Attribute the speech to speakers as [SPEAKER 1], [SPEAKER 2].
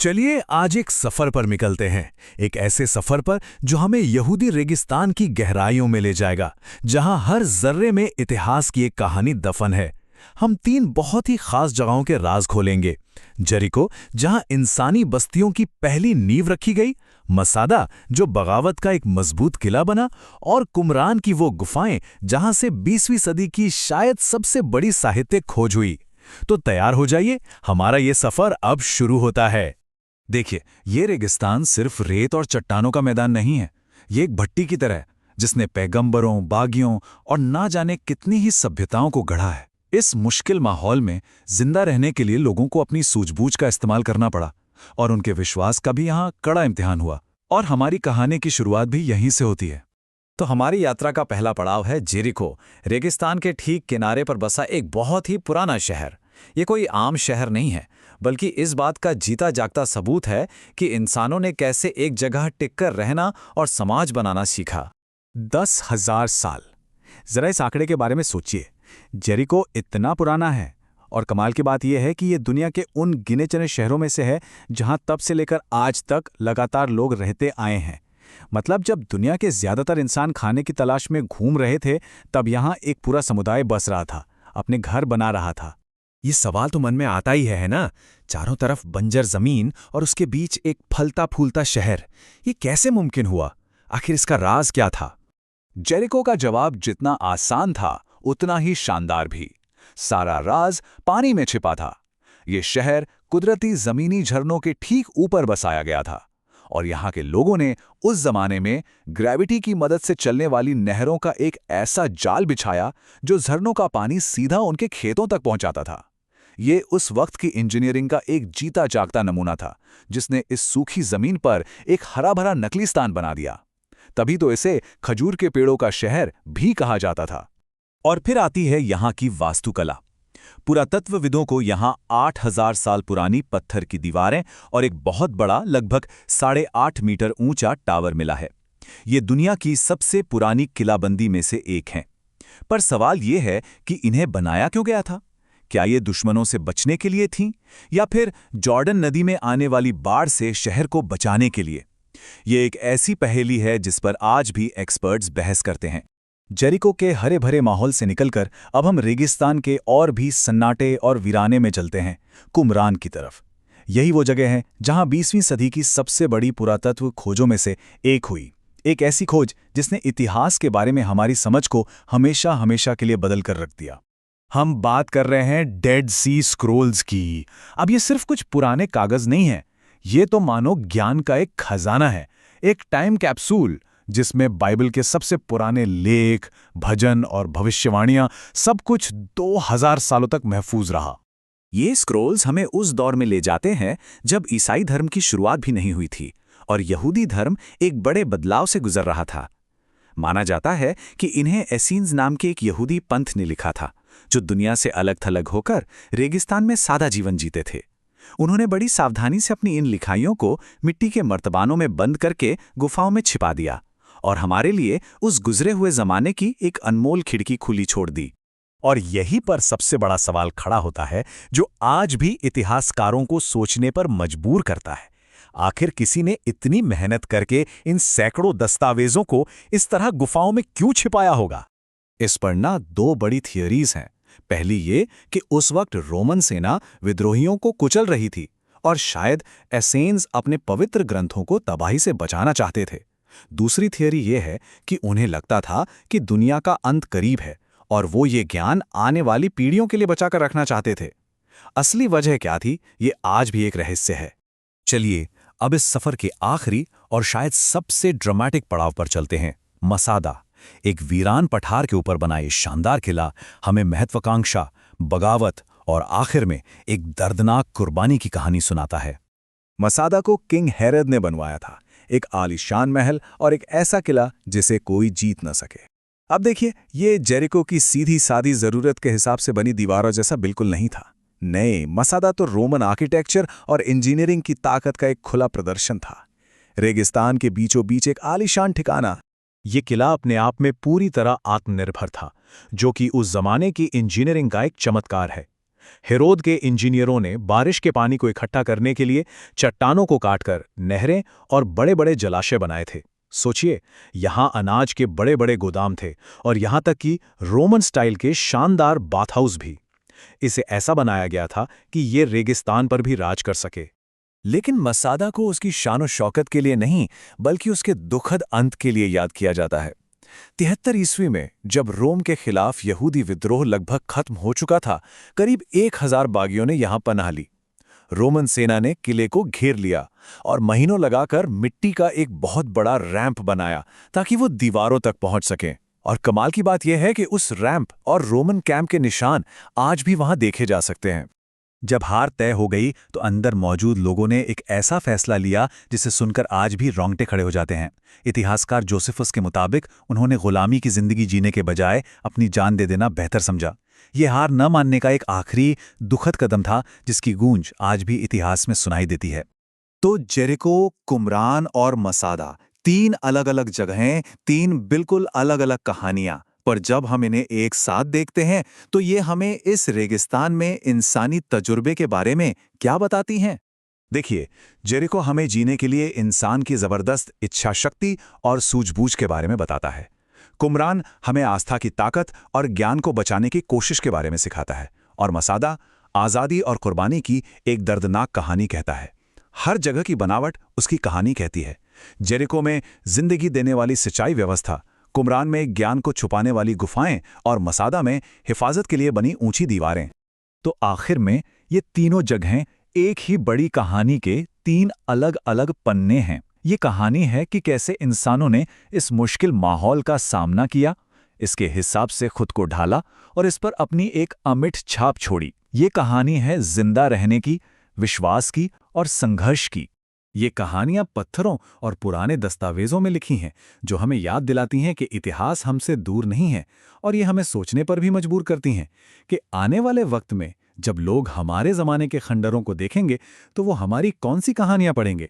[SPEAKER 1] चलिए आज एक सफर पर निकलते हैं। एक ऐसे सफर पर जो हमें यहूदी रेगिस्तान की गहराइयों में ले जाएगा, जहां हर जर्रे में इतिहास की एक कहानी दफन है। हम तीन बहुत ही खास जगहों के राज खोलेंगे। जरीको, जहां इंसानी बस्तियों की पहली नींव रखी गई, मसादा, जो बगावत का एक मजबूत किला बना, और कुमरान की वो गुफाएं जहां से 20वीं सदी की शायद सबसे बड़ी साहित्यिक खोज हुई। तो तैयार हो जाइए, हमारा ये सफर अब शुरू होता है।
[SPEAKER 2] देखिए, ये रेगिस्तान सिर्फ रेत और चट्टानों का मैदान नहीं है। ये एक भट्टी की तरह है जिसने पैगंबरों, बागियों और ना जाने कितनी ही सभ्यताओं को गढ़ा है। इस मुश्किल माहौल में जिंदा रहने के लिए लोगों को अपनी सूझबूझ का इस्तेमाल करना पड़ा, और उनके विश्वास का भी यहाँ कड़ा इम्तिहान हुआ। और हमारी कहानी की शुरुआत भी यहीं से होती है।
[SPEAKER 3] तो हमारी यात्रा का पहला पड़ाव है जेरिको, रेगिस्तान के ठीक किनारे पर बसा एक बहुत ही पुराना शहर। ये कोई आम शहर नहीं है, बल्कि इस बात का जीता जागता सबूत है कि इंसानों ने कैसे एक जगह टिककर रहना और समाज बनाना सीखा।
[SPEAKER 2] 10,000 साल। जरा इस आंकड़े के बारे में सोचिए। जेरिको इतना पुराना है, और कमाल की बात यह है कि ये दुनिया के उन गिने चुने शहरों में से है जहां तब से लेकर आज तक लगातार लोग रहते आए हैं। मतलब जब दुनिया के ज्यादातर इंसान खाने की तलाश में घूम रहे थे, तब यहाँ एक पूरा समुदाय बस रहा था, अपने घर बना रहा था।
[SPEAKER 4] ये सवाल तो मन में आता ही है ना? चारों तरफ बंजर जमीन और उसके बीच एक फलता फूलता शहर, ये कैसे मुमकिन हुआ? आखिर इसका राज क्या था?
[SPEAKER 2] जेरिको का जवाब जितना आसान था उतना ही शानदार भी। सारा राज पानी में छिपा था। ये शहर कुदरती जमीनी झरनों के ठीक ऊपर बसाया गया था, और यहाँ के लोगों ने उस जमाने में ग्रेविटी की मदद से चलने वाली नहरों का एक ऐसा जाल बिछाया जो झरनों का पानी सीधा उनके खेतों तक पहुंचाता था। ये उस वक्त की इंजीनियरिंग का एक जीता जागता नमूना था, जिसने इस सूखी जमीन पर एक हरा भरा नकलीस्तान बना दिया। तभी तो इसे खजूर के पेड़ों का शहर भी कहा जाता था।
[SPEAKER 4] और फिर आती है यहाँ की वास्तुकला। पुरातत्वविदों को यहाँ 8,000 साल पुरानी पत्थर की दीवारें और एक बहुत बड़ा, लगभग 8.5 मीटर ऊंचा टावर मिला है। ये दुनिया की सबसे पुरानी किलाबंदी में से एक है। पर सवाल ये है कि इन्हें बनाया क्यों गया था? क्या ये दुश्मनों से बचने के लिए थीं, या फिर जॉर्डन नदी में आने वाली बाढ़ से शहर को बचाने के लिए? ये एक ऐसी पहेली है जिस पर आज भी एक्सपर्ट्स बहस करते हैं। जेरिको के हरे भरे माहौल से निकलकर अब हम रेगिस्तान के और भी सन्नाटे और वीराने में चलते हैं, कुमरान की तरफ। यही वो जगह है जहां 20वीं सदी की सबसे बड़ी पुरातत्व खोजों में से एक हुई। एक ऐसी खोज जिसने इतिहास के बारे में हमारी समझ को हमेशा हमेशा के लिए बदल कर रख दिया। हम बात कर रहे हैं डेड सी स्क्रोल्स की। अब ये सिर्फ कुछ पुराने कागज नहीं है, ये तो मानो ज्ञान का एक खजाना है, एक टाइम कैप्सूल जिसमें बाइबल के सबसे पुराने लेख, भजन और भविष्यवाणियां सब कुछ 2000 सालों तक महफूज रहा। ये स्क्रोल्स हमें उस दौर में ले जाते हैं जब ईसाई धर्म की शुरुआत भी नहीं हुई थी और यहूदी धर्म एक बड़े बदलाव से गुजर रहा था। माना जाता है कि इन्हें एसीन्स नाम के एक यहूदी पंथ ने लिखा था, जो दुनिया से अलग थलग होकर रेगिस्तान में सादा जीवन जीते थे। उन्होंने बड़ी सावधानी से अपनी इन लिखाइयों को मिट्टी के मर्तबानों में बंद करके गुफाओं में छिपा दिया, और हमारे लिए उस गुजरे हुए जमाने की एक अनमोल खिड़की खुली छोड़ दी।
[SPEAKER 1] और यहीं पर सबसे बड़ा सवाल खड़ा होता है, जो आज भी इतिहासकारों को सोचने पर मजबूर करता है। आखिर किसी ने इतनी मेहनत करके इन सैकड़ों दस्तावेजों को इस तरह गुफाओं में क्यों छिपाया होगा?
[SPEAKER 2] इस पर ना दो बड़ी थियरीज हैं। पहली ये कि उस वक्त रोमन सेना विद्रोहियों को कुचल रही थी, और शायद एसेन्स अपने पवित्र ग्रंथों को तबाही से बचाना चाहते थे। दूसरी थियरी ये है कि उन्हें लगता था कि दुनिया का अंत करीब है, और वो ये ज्ञान आने वाली पीढ़ियों के लिए बचाकर रखना चाहते थे। असली वजह क्या थी, ये आज भी एक रहस्य है।
[SPEAKER 4] चलिए अब इस सफर के आखिरी और शायद सबसे ड्रामेटिक पड़ाव पर चलते हैं, मसादा। एक वीरान पठार के ऊपर बना ये शानदार किला हमें महत्वाकांक्षा, बगावत और आखिर में एक दर्दनाक कुर्बानी की कहानी सुनाता है।
[SPEAKER 2] मसादा को किंग हेरोद ने बनवाया था, एक आलीशान महल और एक ऐसा किला जिसे कोई जीत न सके। अब देखिए, ये जेरिको की सीधी सादी जरूरत के हिसाब से बनी दीवारों जैसा बिल्कुल नहीं था। नहीं, मसादा तो रोमन आर्किटेक्चर और इंजीनियरिंग की ताकत का एक खुला प्रदर्शन था। रेगिस्तान के बीचों बीच एक आलीशान ठिकाना।
[SPEAKER 1] ये किला अपने आप में पूरी तरह आत्मनिर्भर था, जो कि उस जमाने की इंजीनियरिंग का एक चमत्कार है। हेरोद के इंजीनियरों ने बारिश के पानी को इकट्ठा करने के लिए चट्टानों को काटकर नहरें और बड़े-बड़े जलाशय बनाए थे। सोचिए, यहां अनाज के बड़े-बड़े गोदाम थे और यहां तक कि रोमन स्टाइल के शानदार बाथ हाउस भी। इसे ऐसा बनाया गया था कि ये रेगिस्तान पर भी राज कर सके।
[SPEAKER 2] लेकिन मसादा को उसकी शान और शौकत के लिए नहीं, बल्कि उसके दुखद अंत के लिए याद किया जाता है। 73 ईस्वी में जब रोम के खिलाफ यहूदी विद्रोह लगभग खत्म हो चुका था, करीब 1000 बागियों ने यहां पनाह ली। रोमन सेना ने किले को घेर लिया और महीनों लगाकर मिट्टी का एक बहुत बड़ा रैंप बनाया ताकि वो दीवारों तक पहुंच सकें। और कमाल की बात यह है कि उस रैंप और रोमन कैंप के निशान आज भी वहां देखे जा सकते हैं।
[SPEAKER 4] जब हार तय हो गई तो अंदर मौजूद लोगों ने एक ऐसा फैसला लिया जिसे सुनकर आज भी रोंगटे खड़े हो जाते हैं। इतिहासकार जोसेफस के मुताबिक उन्होंने गुलामी की जिंदगी जीने के बजाय अपनी जान दे देना बेहतर समझा। ये हार न मानने का एक आखिरी दुखद कदम था जिसकी गूंज आज भी इतिहास में सुनाई देती है।
[SPEAKER 2] तो जेरिको, कुमरान और मसादा, 3 अलग-अलग जगहें, 3 बिल्कुल अलग-अलग कहानियां। पर जब हम इन्हें एक साथ देखते हैं तो ये हमें इस रेगिस्तान में इंसानी तजुर्बे के बारे में क्या बताती हैं?
[SPEAKER 4] देखिए, जेरिको हमें जीने के लिए इंसान की जबरदस्त इच्छा शक्ति और सूझबूझ के बारे में बताता है। कुमरान हमें आस्था की ताकत और ज्ञान को बचाने की कोशिश के बारे में सिखाता है। और मसादा आज़ादी और कुर्बानी की एक दर्दनाक कहानी कहता है। हर जगह की बनावट उसकी कहानी कहती है। जेरिको में जिंदगी देने वाली सिंचाई व्यवस्था, कुमरान में ज्ञान को छुपाने वाली गुफाएं और मसादा में हिफाजत के लिए बनी ऊंची दीवारें।
[SPEAKER 3] तो आखिर में ये तीनों जगहें एक ही बड़ी कहानी के 3 अलग-अलग पन्ने हैं। ये कहानी है कि कैसे इंसानों ने इस मुश्किल माहौल का सामना किया, इसके हिसाब से खुद को ढाला और इस पर अपनी एक अमिट छाप छोड़ी। ये कहानी है जिंदा रहने की, विश्वास की और संघर्ष की। ये कहानियां पत्थरों और पुराने दस्तावेजों में लिखी हैं, जो हमें याद दिलाती हैं कि इतिहास हमसे दूर नहीं है और ये हमें सोचने पर भी मजबूर करती हैं कि आने वाले वक्त में जब लोग हमारे ज़माने के खंडरों को देखेंगे तो वो हमारी कौन सी कहानियां पढ़ेंगे।